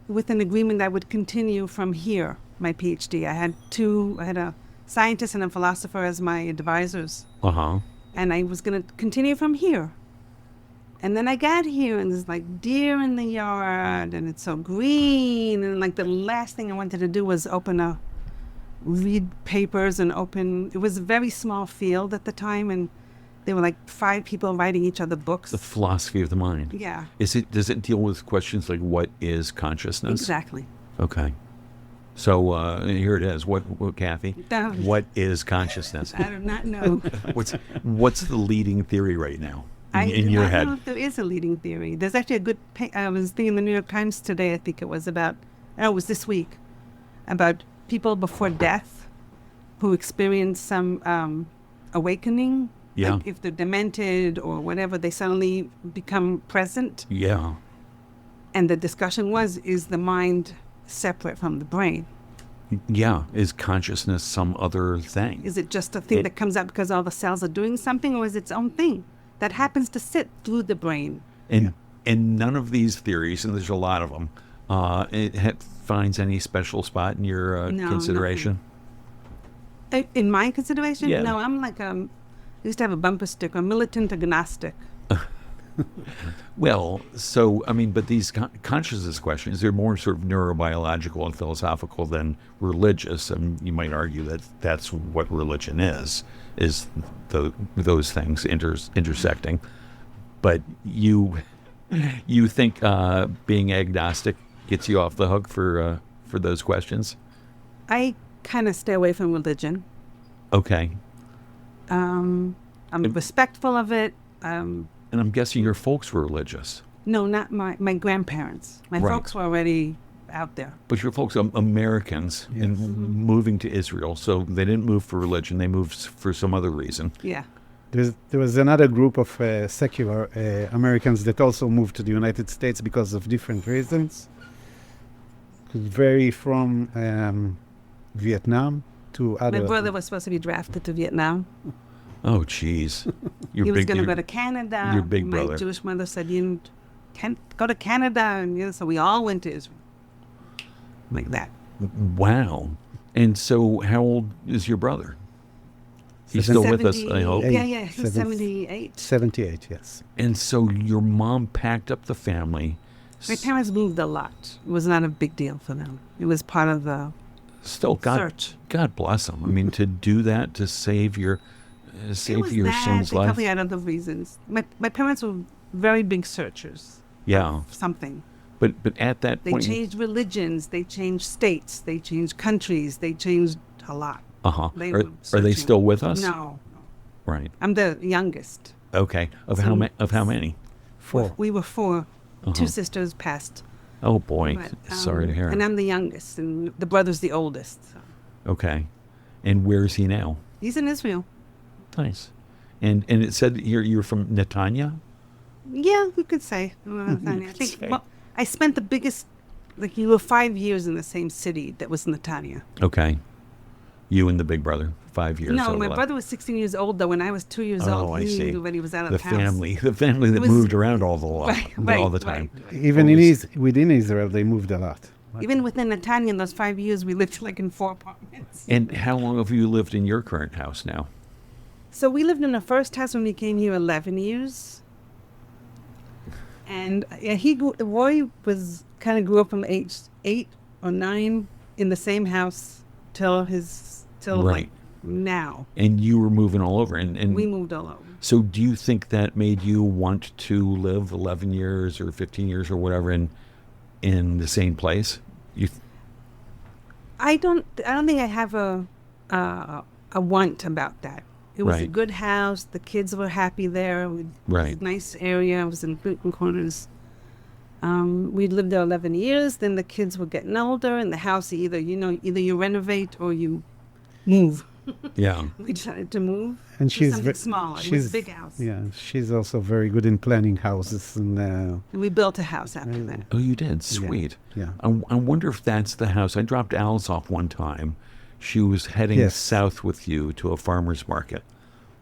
with an agreement I would continue from here, my PhD. I had a scientist and a philosopher as my advisors. Uh-huh. And I was going to continue from here. And then I got here, and there's like deer in the yard, and it's so green. And like the last thing I wanted to do was read papers and open. It was a very small field at the time, and there were like 5 people writing each other books. The philosophy of the mind. Yeah. Does it deal with questions like what is consciousness? Exactly. Okay. So here it is. What Cathy? What is consciousness? I do not know. What's the leading theory right now in your I head? don't know if there is a leading theory. There's actually a good. I was thinking the New York Times today. I think it was about. It was this week, about people before death, who experience some awakening. Yeah. Like if they're demented or whatever, they suddenly become present. Yeah. And the discussion was: is the mind separate from the brain? Yeah. Is consciousness some other thing? Is it just a thing that comes out because all the cells are doing something, or is it its own thing that happens to sit through the brain? And none of these theories, and there's a lot of them, finds any special spot in your consideration? In my consideration? Yeah. No, I'm like I used to have a bumper sticker, militant agnostic. Well, so, I mean, but these consciousness questions, they're more sort of neurobiological and philosophical than religious. And you might argue that that's what religion is those things intersecting. But you think being agnostic gets you off the hook for those questions? I kind of stay away from religion. Okay. I'm respectful of it. And I'm guessing your folks were religious. No, not my grandparents. My Right. folks were already out there. But your folks are Americans and moving to Israel, so they didn't move for religion. They moved for some other reason. Yeah. There was another group of secular Americans that also moved to the United States because of different reasons. Could vary from Vietnam to other. My brother was supposed to be drafted to Vietnam. Oh, jeez. He was going to go to Canada. Your big My brother. Jewish mother said, you can't go to Canada. And so we all went to Israel. Like that. Wow. And so how old is your brother? He's still with us, I hope. Yeah. He's 78. 78, yes. And so your mom packed up the family. My parents moved a lot. It was not a big deal for them. It was part of the Still, search. God bless them. I mean, to do that, to save your son's A life. couple of other reasons. My parents were very big searchers. Yeah. Of something. But at that They point... changed religions. They changed states. They changed countries. They changed a lot. Uh-huh. They Are were they searching. still with us? No. Right. I'm the youngest. Okay. Of So- how many? 4. We were 4. Uh-huh. 2 sisters passed. Oh, boy. But, Sorry to hear it. And I'm the youngest, and the brother's the oldest. So. Okay. And where is he now? He's in Israel. Nice. And it said you're from Netanya? Yeah, we could say. I think. Well, I spent the biggest, you were 5 years in the same city that was Netanya. Okay. You and the big brother, 5 years. No, my overlap. brother was 16 years old, though. When I was 2 years Oh, old, I he see. knew when he was out of The the house. family that was- moved around all the time. Even within Israel, they moved a lot. Even within Netanya, in those 5 years, we lived like in 4 apartments. And how long have you lived in your current house now? So we lived in the first house when we came here 11 years. And Roy grew up from age 8 or 9 in the same house till Right. now. And you were moving all over. And We moved all over. so do you think that made you want to live 11 years or 15 years or whatever in the same place? I don't think I have a want about that. It was a Right. good house. The kids were happy there. Right. Nice area. It was in Clinton Corners. We lived there 11 years. Then the kids were getting older, and the house either you renovate or you move. Yeah. We decided to move. And to she's something ve- smaller. It was a big house. Yeah, she's also very good in planning houses and And we built a house after that. Oh, you did? Sweet. yeah. I wonder if that's the house. I dropped Alice off one time. She was heading Yes. south with you to a farmer's market,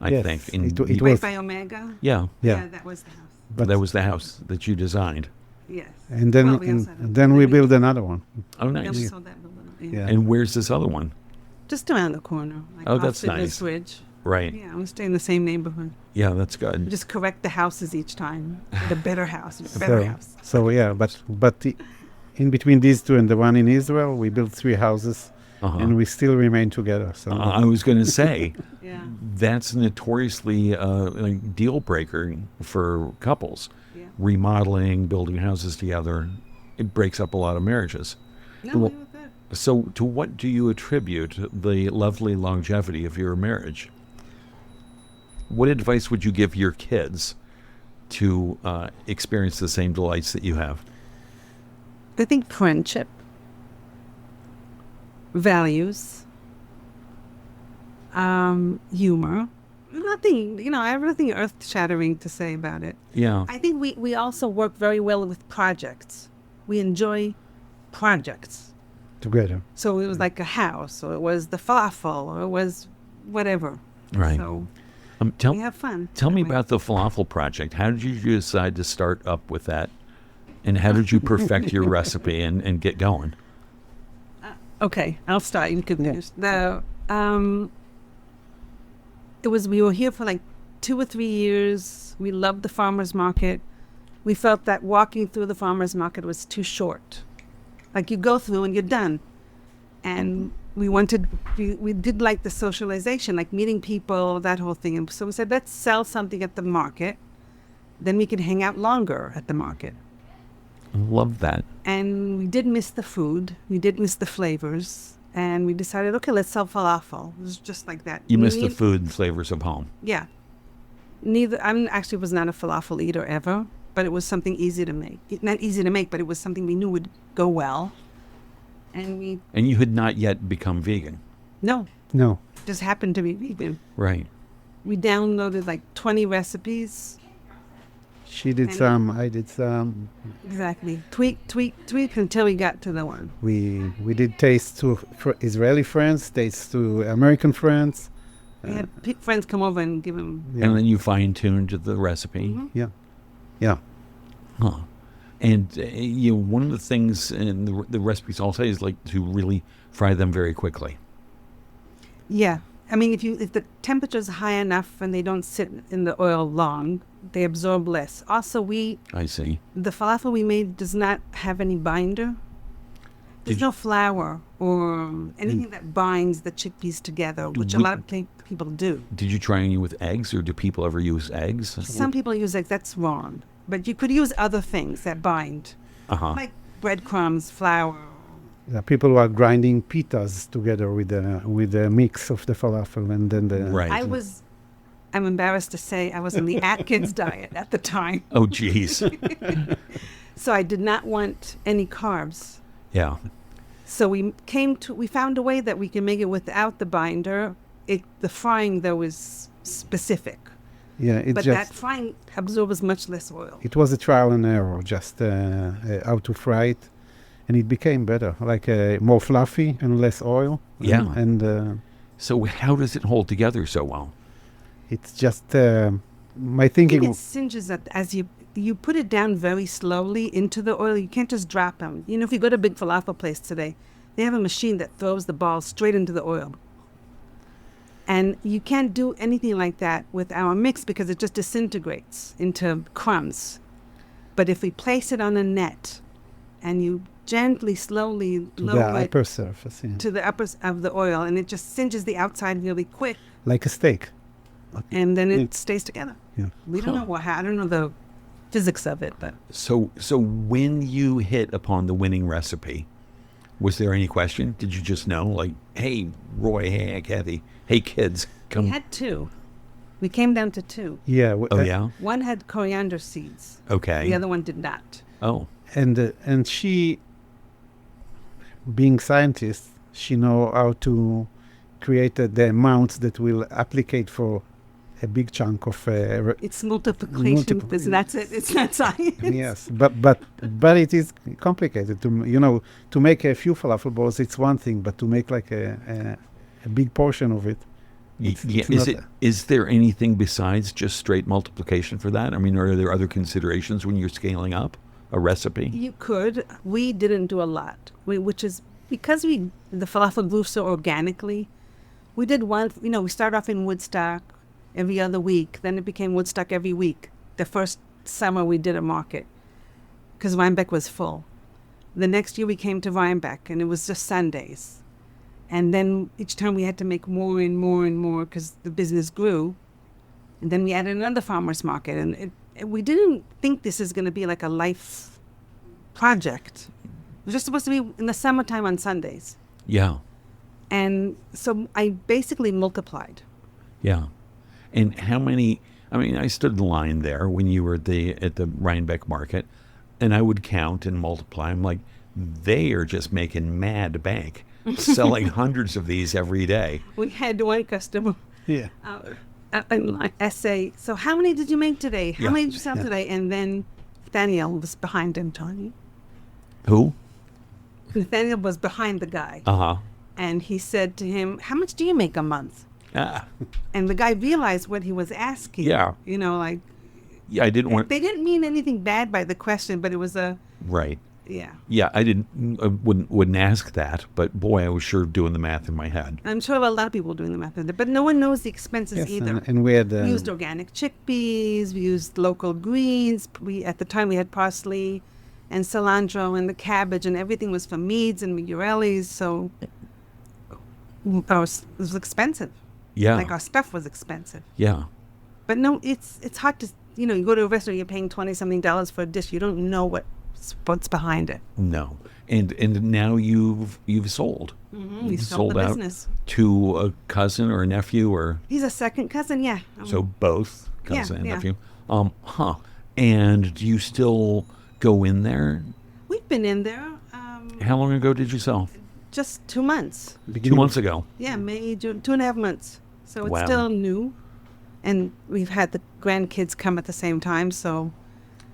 I Yes, think. it Right was. by Omega. Yeah. Yeah. That was the house. But that was the house that you designed. Yes. And then Well, we also have- and then we build another one. Oh, Then we nice. sold that building. Yeah. And where's this other one? Just around the corner. Like Oh, off that's Fitness nice. Ridge. Right. Yeah, I'm gonna stay in the same neighborhood. Yeah, that's We good. just correct the houses each time. The better house, the better house. So yeah, but in between these two and the one in Israel, we built 3 houses, Uh-huh. and we still remain together. So I was going to say, Yeah. that's notoriously a deal breaker for couples. Yeah. Remodeling, building houses together, it breaks up a lot of marriages. No, Well- we were good. So, to what do you attribute the lovely longevity of your marriage? What advice would you give your kids to experience the same delights that you have? I think friendship, values, humor. Nothing, I have nothing earth-shattering to say about it. Yeah. I think we also work very well with projects. We enjoy projects. together. So it was like a house, or it was the falafel, or it was whatever. Right. So Tell we have fun. Tell me that way. about the falafel project. How did you decide to start up with that? And how did you perfect your recipe and get going? Okay, I'll start. You can Yeah. finish. We were here for like 2 or 3 years. We loved the farmer's market. We felt that walking through the farmer's market was too short. Like you go through and you're done. And we did like the socialization, like meeting people, that whole thing. And so we said, let's sell something at the market. Then we can hang out longer at the market. Love that. And we did miss the food. We did miss the flavors. And we decided, okay, let's sell falafel. It was just like that. You miss the food and flavors of home. Yeah. Was not a falafel eater ever, but it was something easy to make. Not easy to make, but it was something we knew would go well. And And you had not yet become vegan. no, No, just happened to be vegan. Right. We downloaded like 20 recipes. she did And- some, I did some. Exactly. Tweak until we got to the one. We did taste to Israeli friends, taste to American friends. We had friends come over and give them. Yeah. And then you fine-tuned the recipe. Mhm. Yeah. Huh. And one of the things in the recipes I'll say is like to really fry them very quickly. Yeah. I mean, if the temperature's high enough and they don't sit in the oil long, they absorb less. Also, I see. the falafel we made does not have any binder. There's Did- no flour or anything that binds the chickpeas together, which a we- lot of people do. Did you try any with eggs, or do people ever use eggs? Some people use eggs. That's wrong. But you could use other things that bind, Uh-huh. like breadcrumbs, flour. People were grinding pitas together with the mix of the falafel and then the Right. I'm embarrassed to say I was on the Atkins diet at the time. Oh, geez. So I did not want any carbs. Yeah. So we found a way that we can make it without the binder. The frying though is specific, yeah. It but just that frying absorbs much less oil. it was a trial and error, just how to fry it, and it became better, like more fluffy and less oil. Yeah. And So how does it hold together so well? it's just my I think thinking. it singes as you put it down very slowly into the oil. You can't just drop them. If you go to a big falafel place today, they have a machine that throws the balls straight into the oil. And you can't do anything like that with our mix because it just disintegrates into crumbs. But if we place it on a net and you gently, slowly To the lower it upper surface, yeah. to the upper of the oil, and it just singes the outside really quick, Like a steak. and then it Mm. stays together. Yeah. We don't know I don't know the physics of it, but So when you hit upon the winning recipe, was there any question? Did you just know, like, hey, Roy, hey, Cathy, hey, kids, come? we had 2. We came down to 2. Yeah. Oh, yeah? One had coriander seeds. Okay. The other one did not. Oh, And she, being scientist, she know how to create the amounts that will applicate for a big chunk of It's multiplication. That's it. It's not science. yes, but it is complicated to make a few falafel balls. It's one thing, but to make like a big portion of it. It's not is there anything besides just straight multiplication for that? I mean, are there other considerations when you're scaling up? a recipe? You could. We didn't do a lot, which is because the falafel grew so organically. We did one, we started off in Woodstock every other week. Then it became Woodstock every week. The first summer we did a market because Rhinebeck was full. The next year we came to Rhinebeck and it was just Sundays. And then each time we had to make more and more and more because the business grew. And then we added another farmer's market. And we didn't think this is going to be like a life project. It was just supposed to be in the summertime on Sundays. Yeah. And so I basically multiplied. Yeah. And how many, I stood in line there when you were at the Rhinebeck market, and I would count and multiply. I'm like, they are just making mad bank, selling hundreds of these every day. We had one customer say, so how many did you make today? How many did you sell today? And then Nathaniel was behind him, Tony. Who? Nathaniel was behind the guy. Uh-huh. And he said to him, how much do you make a month? Ah. And the guy realized what he was asking. Yeah. Yeah, I didn't want... They didn't mean anything bad by the question, but it was a... Right. Yeah. Yeah, I wouldn't ask that, but boy, I was sure doing the math in my head. I'm sure a lot of people doing the math, but no one knows the expenses either. And we had... we used organic chickpeas, we used local greens. At the time we had parsley and cilantro and the cabbage, and everything was from Meads and Migurellis, so it was expensive. Yeah. Like our stuff was expensive. Yeah. But no, it's hard to, you go to a restaurant, you're paying $20-something for a dish. You don't know what's behind it. No. And now you've sold. Mm-hmm. We sold the out business to a cousin or a nephew or... He's a second cousin, yeah. So both cousin and yeah. nephew. And do you still go in there? We've been in there. How long ago did you sell? Just 2 months. 2 months ago. Yeah, May, June, 2.5 months. So it's Wow. still new. And we've had the grandkids come at the same time, so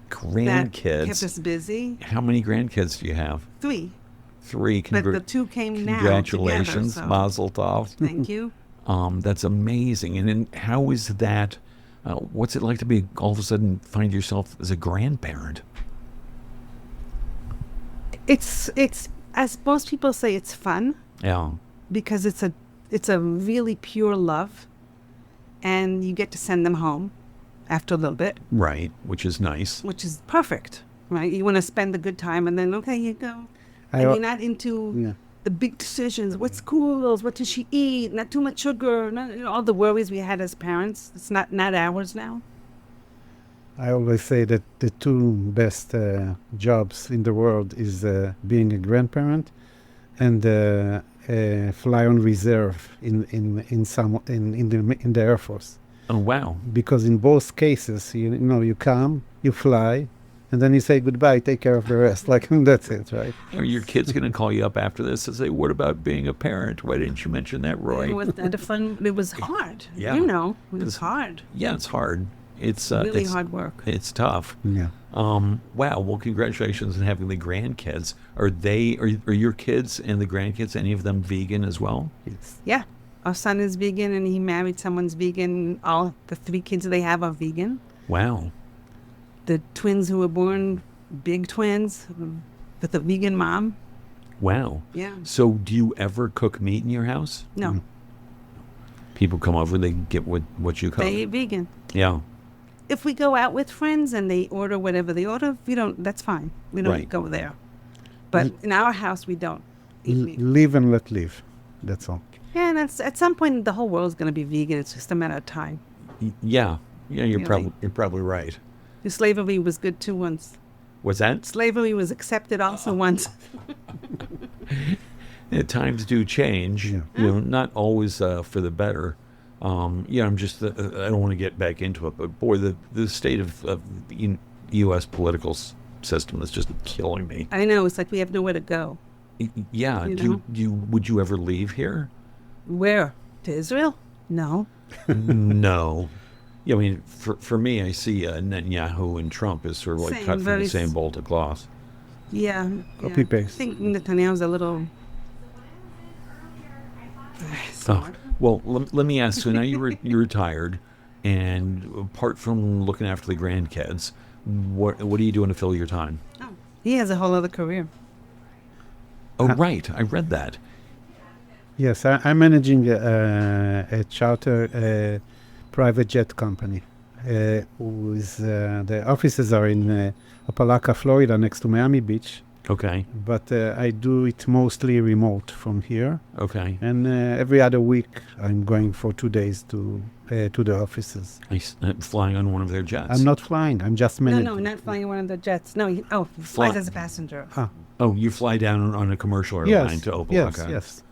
that Grandkids. kept us busy. How many grandkids do you have? 3. 3. But the 2 came now. Congratulations. Together, so Mazel tov. thank you. That's amazing. And then how is that? What's it like to be all of a sudden find yourself as a grandparent? It's as most people say, it's fun Yeah. because it's a really pure love, and you get to send them home after a little bit, Right. Which is nice. which is perfect, right? You want to spend a good time, and then okay, you go, and you're not into the big decisions. What's schools? What does she eat? Not too much sugar. Not, all the worries we had as parents. It's not ours now. I always say that the 2 best jobs in the world is being a grandparent and fly on reserve in the Air Force. Oh, wow. Because in both cases, you come, you fly, and then you say goodbye, take care of the rest. Like, that's it, right? Are your kids going to call you up after this and say, what about being a parent? Why didn't you mention that, Roy? It was not a fun. It was hard. Yeah. It was hard. Yeah, it's hard. It's Really hard work. It's tough. Yeah. Wow. Well, congratulations on having the grandkids. Are your kids and the grandkids, any of them vegan as well? Yes. Yeah. Our son is vegan, and he married someone's vegan. All the 3 kids they have are vegan. Wow. The twins who were born, big twins, with a vegan mom. Wow. Yeah. So do you ever cook meat in your house? No. People come over, they get what you cook. They eat vegan. Yeah. If we go out with friends and they order whatever they order, that's fine. We don't Right. go there. But in our house, we don't eat meat. Live and let live. That's all. Yeah, and at some point, the whole world's going to be vegan. It's just a matter of time. Yeah. Yeah, you're Really? probably right. The slavery was good too once. Was that? Slavery was accepted also once. Times do change. Yeah. Not always for the better. I'm just, I don't want to get back into it, but boy, the state of the U.S. political system is just killing me. I know, it's like we have nowhere to go. Yeah. Would you ever leave here? Where? To Israel? No. No. Yeah, I mean, for me, I see Netanyahu and Trump as sort of like cut from the same bolt of cloth. Yeah. Copy I paste. think Netanyahu's a little... smart. Well, let me ask. So now you're retired, and apart from looking after the grandkids, what are you doing to fill your time? Oh, He has a whole other career. Oh, right. I read that. Yes, I'm managing a charter private jet company. The offices are in Opelika, Florida, next to Miami Beach. Okay. But I do it mostly remote from here. Okay. And every other week, I'm going for 2 days to the offices. Flying on one of their jets. I'm not flying. I'm just managing. No, not flying one of the jets. No, he flies as a passenger. Oh, you fly down on a commercial airline to Opelika. Yes.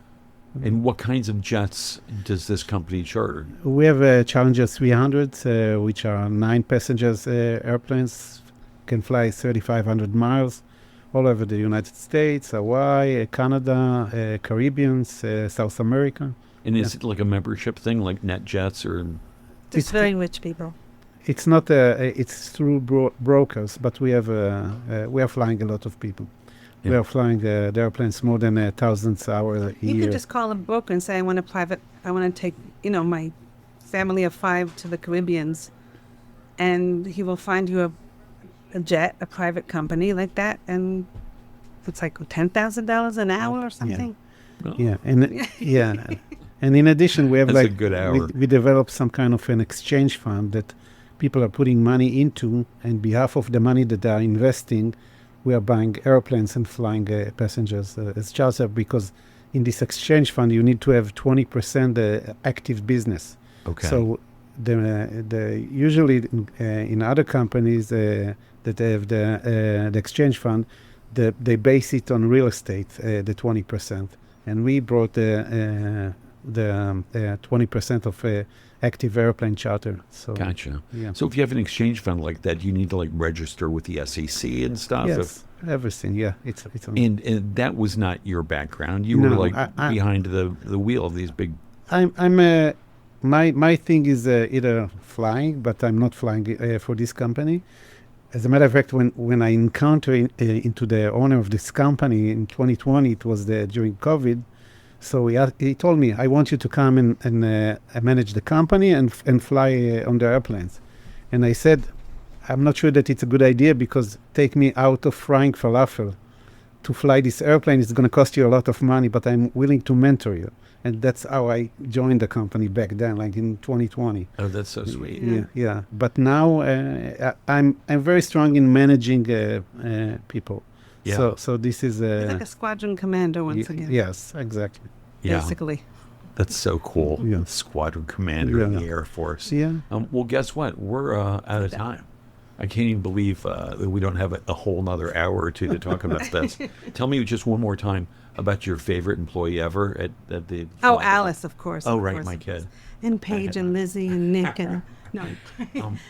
And what kinds of jets does this company charter? We have a Challenger 300, which are 9 passengers airplanes, can fly 3,500 miles all over the United States, Hawaii, Canada, Caribbean, South America. And is it like a membership thing, like NetJets or? It's very rich people. It's not. It's through brokers, but we are flying a lot of people. Yeah. We are flying the airplanes more than 1,000 hours a year. You could just call a broker and say, I want to take, my family of 5 to the Caribbeans. And he will find you a jet, a private company like that. And it's like $10,000 an hour or something. Yeah. And in addition, we have That's a good hour. We developed some kind of an exchange fund that people are putting money into, and behalf of the money that they are investing, we are buying airplanes and flying passengers as charter, because in this exchange fund you need to have 20% active business. Okay. So the usually in other companies that have the exchange fund, they base it on real estate, the 20%, and we brought the 20% of active airplane charter. So Gotcha. Yeah. So if you have an exchange fund like that, you need to register with the SEC and stuff. Yes, everything. Yeah, it's on. And that was not your background. You No, were I behind the wheel of these big. My thing is either flying, but I'm not flying for this company. As a matter of fact, when I encountered into the owner of this company in 2020, it was during COVID. So he told me, I want you to come and manage the company and fly on the airplanes. And I said, I'm not sure that it's a good idea, because take me out of frying falafel. To fly this airplane is going to cost you a lot of money, but I'm willing to mentor you. And that's how I joined the company back then, like in 2020. Oh, that's so sweet. Yeah. But now I'm very strong in managing people. Yeah. So this is Like a squadron commander once again. Yes, exactly. Yeah. Basically. That's so cool. Yeah. Squadron commander in the Air Force. Yeah. Well, guess what? We're out of time. I can't even believe that we don't have a whole nother hour or two to talk about this. Tell me just one more time about your favorite employee ever at the. Oh, Alice, of course. Oh, of right, course, my of course. kid. And Paige and Lizzie and Nick and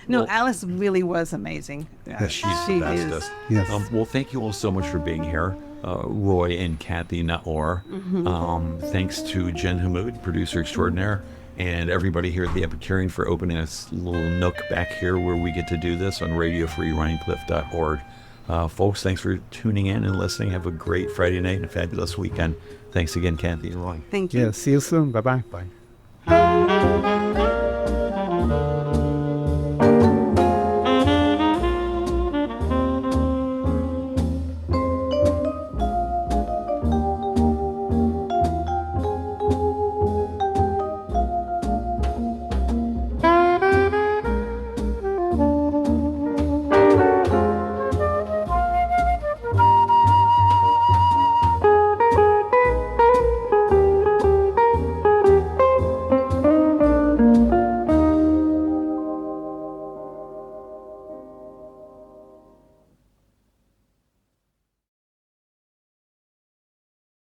no, Alice really was amazing. She's the bestest. Yes. Well, thank you all so much for being here, Roy and Cathy Naor. Thanks to Jen Hammoud, producer extraordinaire, and everybody here at the Epicurean for opening this little nook back here where we get to do this on radiofreerhinecliff.org. Folks, thanks for tuning in and listening. Have a great Friday night and a fabulous weekend. Thanks again, Cathy and Roy. Thank you. Yeah, see you soon. Bye-bye. Bye.